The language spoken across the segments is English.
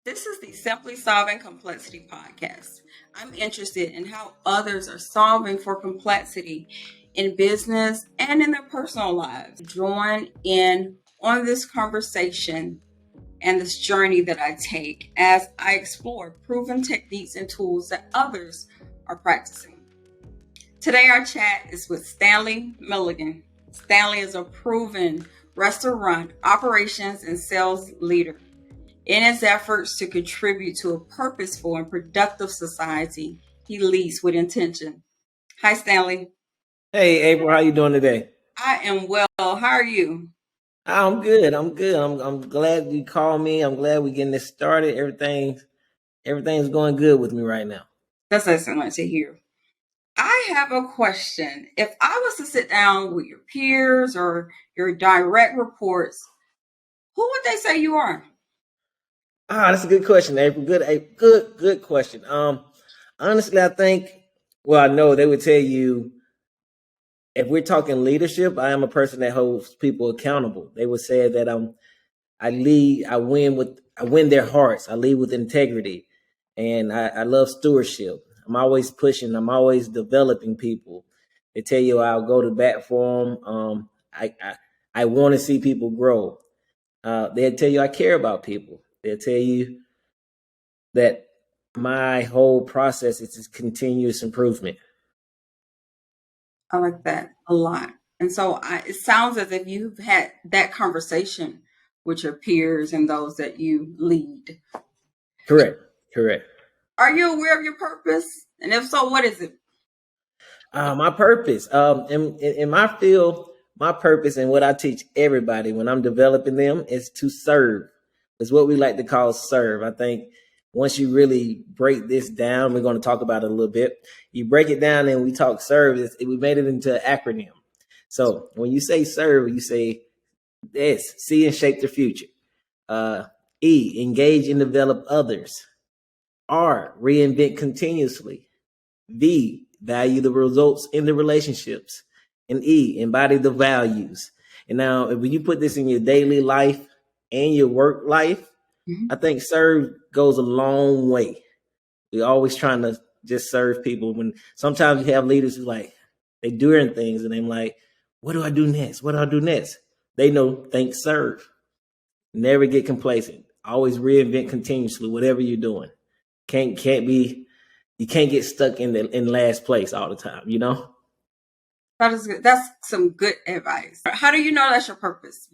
This is the Simply Solving Complexity podcast. I'm interested in how others are solving for complexity in business and in their personal lives. Join in on this conversation and this journey that I take as I explore proven techniques and tools that others are practicing. Today, our chat is with Stanley Milligan. Stanley is a proven restaurant operations and sales leader. In his efforts to contribute to a purposeful and productive society, he leads with intention. Hi, Stanley. Hey April, how you doing today? I am well. How are you? I'm good. I'm good. I'm glad you called me. I'm glad we're getting this started. Everything's going good with me right now. That's excellent to hear. I have a question. If I was to sit down with your peers or your direct reports, who would they say you are? That's a good question, April. Good question. Honestly, I think. Well, I know they would tell you if we're talking leadership, I am a person that holds people accountable. They would say that I lead. I win their hearts. I lead with integrity, and I love stewardship. I'm always pushing. I'm always developing people. They tell you I'll go to bat for them. I want to see people grow. They'll tell you I care about people. They'll tell you that my whole process is continuous improvement. I like that a lot. And so it sounds as if you've had that conversation with your peers and those that you lead. Correct. Correct. Are you aware of your purpose? And if so, what is it? My purpose, in my field, my purpose and what I teach everybody when I'm developing them is to serve. It's what we like to call serve. I think once you really break this down, we're going to talk about it a little bit. You break it down and we talk serve. We made it into an acronym. So when you say serve, you say S, see and shape the future. E, engage and develop others. R, reinvent continuously. V, value the results in the relationships. And E, embody the values. And now, when you put this in your daily life and your work life, I think serve goes a long way. We're always trying to just serve people. When sometimes you have leaders who like, they doing things and they're like, what do I do next? What do I do next? They know, think serve. Never get complacent. Always reinvent continuously, whatever you're doing. You can't get stuck in last place all the time, you know? That is good. That's some good advice. How do you know that's your purpose?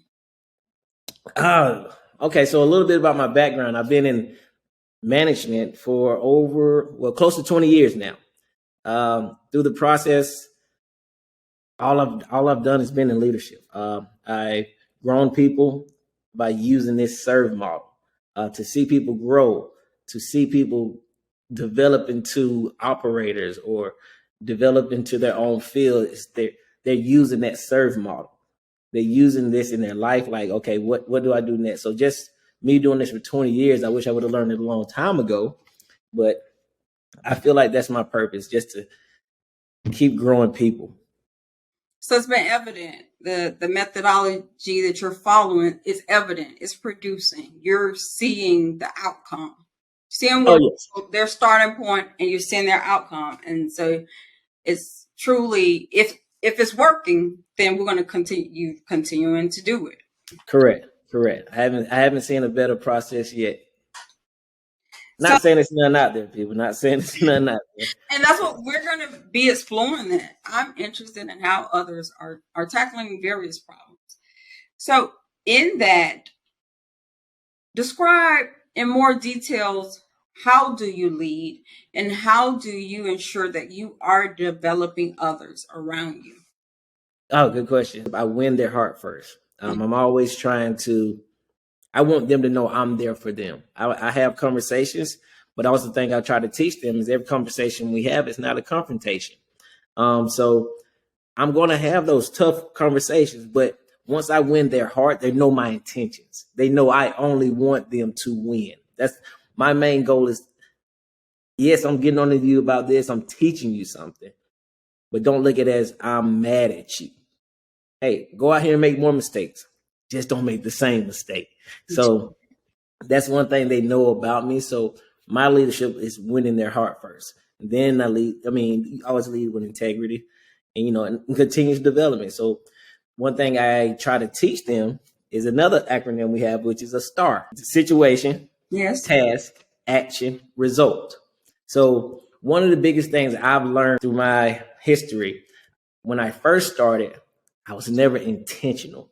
Okay, so a little bit about my background. I've been in management for close to 20 years now. Through the process, all I've done has been in leadership. I've grown people by using this S.E.R.V.E model to see people grow, to see people develop into operators or develop into their own field. They're using that S.E.R.V.E model. They're using this in their life. Like, okay, what do I do next? So just me doing this for 20 years, I wish I would have learned it a long time ago, but I feel like that's my purpose, just to keep growing people. So it's been evident. The methodology that you're following is evident. It's producing. You're seeing the outcome. Seeing Yes. their starting point and you're seeing their outcome. And so it's truly, if it's working, then we're going to continuing to do it. Correct. I haven't seen a better process yet. Not saying it's none out there, people. Not saying it's none out there. And that's what we're going to be exploring. That I'm interested in how others are tackling various problems. So in that, describe in more details, how do you lead and how do you ensure that you are developing others around you? Oh, good question. I win their heart first. I'm always I want them to know I'm there for them. I have conversations, but also the thing I try to teach them is every conversation we have is not a confrontation. So I'm going to have those tough conversations, but once I win their heart, they know my intentions. They know I only want them to win. That's my main goal is, yes, I'm getting on to you about this. I'm teaching you something, but don't look at it as I'm mad at you. Hey, go out here and make more mistakes. Just don't make the same mistake. So That's one thing they know about me. So my leadership is winning their heart first. And then I lead. I mean, you always lead with integrity, and continuous development. So one thing I try to teach them is another acronym we have, which is a STAR: situation, Yes. task, action, result. So one of the biggest things I've learned through my history, when I first started, I was never intentional.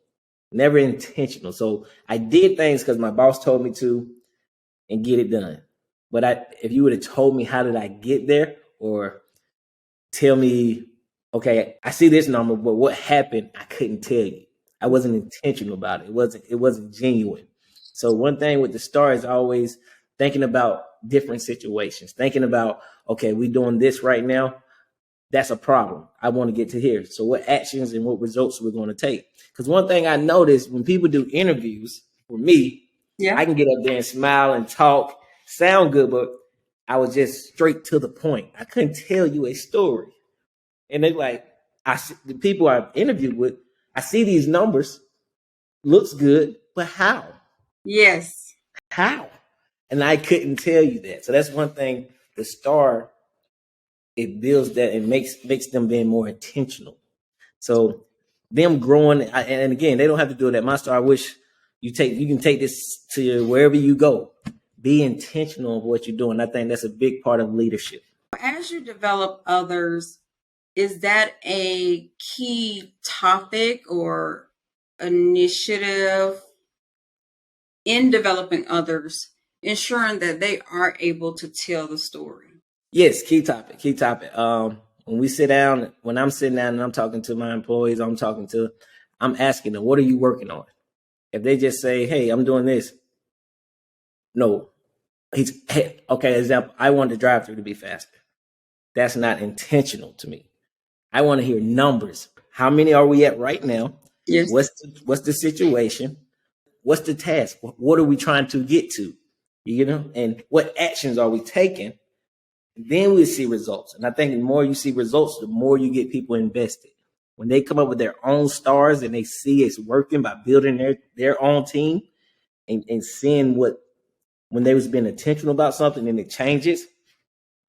Never intentional. So I did things because my boss told me to and get it done. But if you would have told me how did I get there, or tell me, okay, I see this number, but what happened, I couldn't tell you. I wasn't intentional about it. It wasn't genuine. So one thing with the STAR is always thinking about different situations, thinking about, okay, we're doing this right now. That's a problem. I want to get to here. So what actions and what results we're going to take? Because one thing I noticed when people do interviews for me, Yeah. I can get up there and smile and talk, sound good, but I was just straight to the point. I couldn't tell you a story. And they're like, the people I've interviewed with, I see these numbers, looks good, but how? Yes. How? And I couldn't tell you that. So that's one thing. The STAR, it builds that and makes them being more intentional. So them growing, and again, they don't have to do it at my STAR. I wish you can take this to wherever you go. Be intentional of what you're doing. I think that's a big part of leadership. As you develop others, is that a key topic or initiative in developing others, ensuring that they are able to tell the story? Yes, key topic, key topic. When we sit down, when I'm sitting down and I'm talking to my employees, I'm asking them, what are you working on? If they just say, hey, I'm doing this. No, hey, okay, example, I want the drive through to be faster. That's not intentional to me. I want to hear numbers. How many are we at right now? Yes. What's the situation? What's the task? What are we trying to get to? And what actions are we taking? Then we see results. And I think the more you see results, the more you get people invested. When they come up with their own stars and they see it's working by building their own team and seeing when they was being intentional about something and it changes,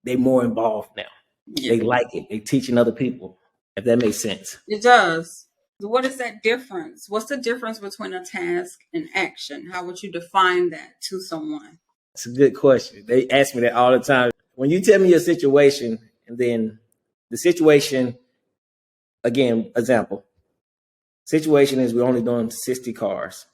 they more involved now. Yeah. They like it. They teaching other people, if that makes sense. It does. What is that difference? What's the difference between a task and action? How would you define that to someone? It's a good question. They ask me that all the time. When you tell me your situation, and then the situation, again, example, situation is we're only doing 60 cars,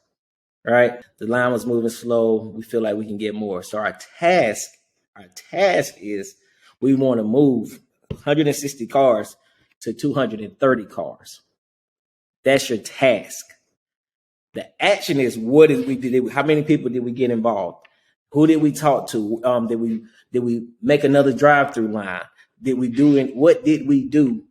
right? The line was moving slow. We feel like we can get more. So our task is we want to move 160 cars to 230 cars. That's your task. The action is what did we do? How many people did we get involved? Who did we talk to? Did we make another drive-through line? What did we do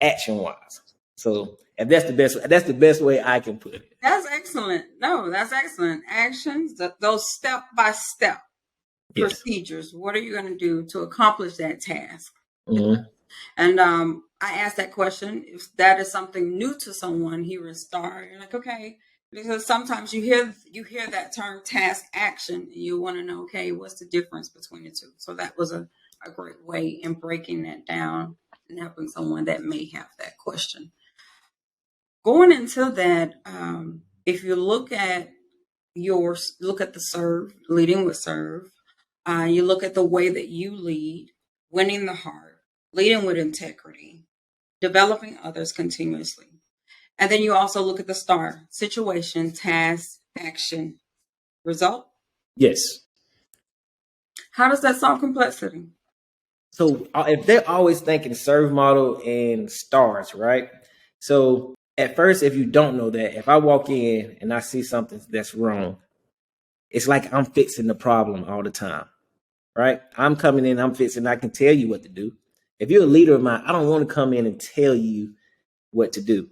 action-wise? So if that's the best way I can put it. That's excellent. No, that's excellent. Actions, those step-by-step procedures. What are you going to do to accomplish that task? Mm-hmm. And I asked that question. If that is something new to someone, he would start. You're like, okay, because sometimes you hear that term task action, and you want to know, okay, what's the difference between the two? So that was a great way in breaking that down and helping someone that may have that question. Going into that, if you look at the S.E.R.V.E, leading with S.E.R.V.E, you look at the way that you lead, winning the heart, leading with integrity, developing others continuously. And then you also look at the STAR: situation, task, action, result. Yes. How does that solve complexity? So if they're always thinking S.E.R.V.E model and stars, right? So at first, if you don't know that, if I walk in and I see something that's wrong, it's like I'm fixing the problem all the time, right? I'm coming in, I'm fixing, I can tell you what to do. If you're a leader of mine, I don't want to come in and tell you what to do.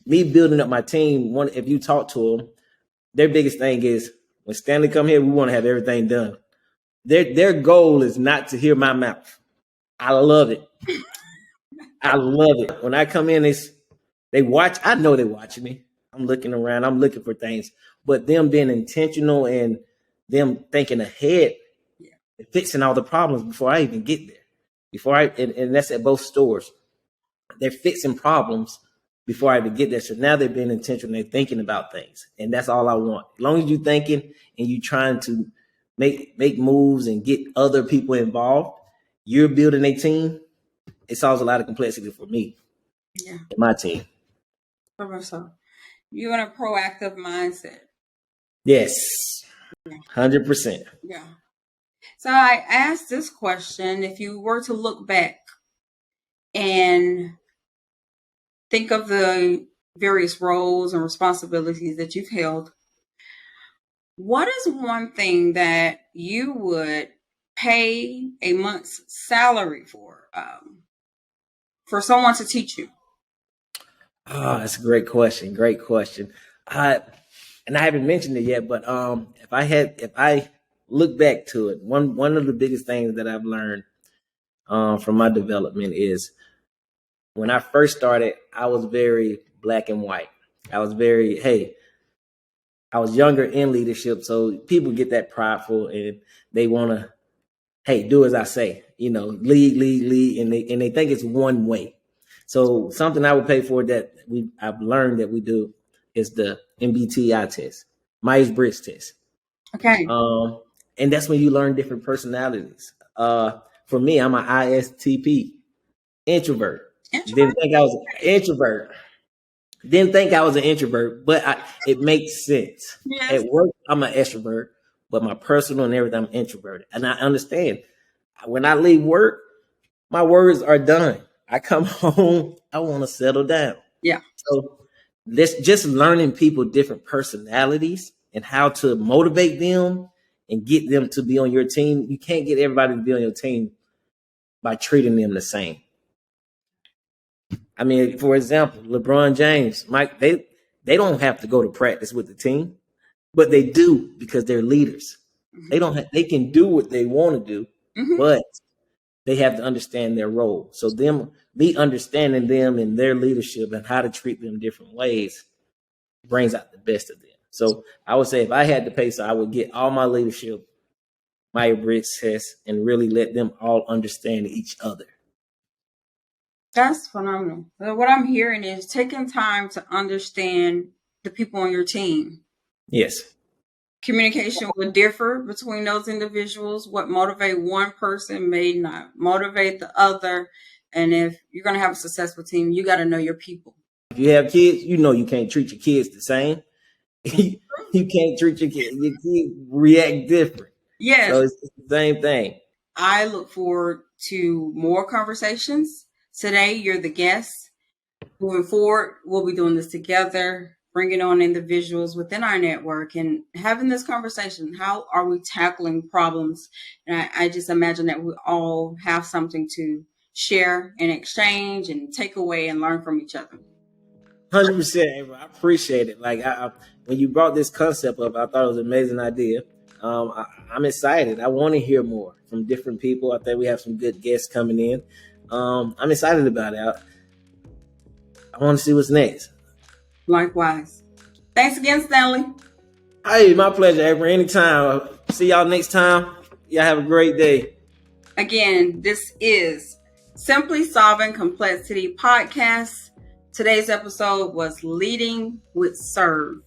Me building up my team, if you talk to them, their biggest thing is when Stanley come here, we want to have everything done. Their goal is not to hear my mouth. I love it. I love it. When I come in, they watch. I know they're watching me. I'm looking around. I'm looking for things. But them being intentional and them thinking ahead Yeah. and fixing all the problems before I even get there. And that's at both stores. They're fixing problems before I even get there. So now they're being intentional. They're thinking about things, and that's all I want. As long as you're thinking and you trying to make moves and get other people involved, you're building a team. It solves a lot of complexity for me. Yeah. And my team. So you're in a proactive mindset. Yes, 100%. Yeah. So I asked this question: if you were to look back and think of the various roles and responsibilities that you've held, what is one thing that you would pay a month's salary for someone to teach you? Oh, that's a great question. Great question. And I haven't mentioned it yet, but if I look back to it, one of the biggest things that I've learned from my development is when I first started, I was very black and white. I was I was younger in leadership, so people get that prideful and they want to, hey, do as I say, lead, and they think it's one way. So something I would pay for that I've learned that we do is the MBTI test, Myers-Briggs test. Okay. And that's when you learn different personalities. For me, I'm an ISTP, introvert. Didn't think I was an introvert. Didn't think I was an introvert, but it makes sense. Yes. At work, I'm an extrovert, but my personal and everything, I'm introverted. And I understand when I leave work, my words are done. I come home, I want to settle down. Yeah. So let's just learning people different personalities and how to motivate them and get them to be on your team. You can't get everybody to be on your team by treating them the same. I mean, for example, LeBron James, Mike, they don't have to go to practice with the team, but they do because they're leaders. Mm-hmm. They can do what they want to do, Mm-hmm. but they have to understand their role. So me understanding them and their leadership and how to treat them different ways brings out the best of them. So I would say if I had to pay, so I would get all my leadership, my Briggs test, and really let them all understand each other. That's phenomenal. What I'm hearing is taking time to understand the people on your team. Yes. Communication will differ between those individuals. What motivate one person may not motivate the other. And if you're going to have a successful team, you got to know your people. If you have kids, you can't treat your kids the same. You can't treat your kids. Your kids react different. Yes. So it's the same thing. I look forward to more conversations. Today, you're the guest. Moving forward, we'll be doing this together, bringing on individuals within our network and having this conversation. How are we tackling problems? And I just imagine that we all have something to share and exchange and take away and learn from each other. 100%. I appreciate it. Like when you brought this concept up, I thought it was an amazing idea. I'm excited. I want to hear more from different people. I think we have some good guests coming in. I'm excited about it. I want to see what's next. Likewise. Thanks again, Stanley. Hey, my pleasure, April. Anytime. See y'all next time. Y'all have a great day. Again, this is Simply Solving Complexity Podcast. Today's episode was Leading with S.E.R.V.E.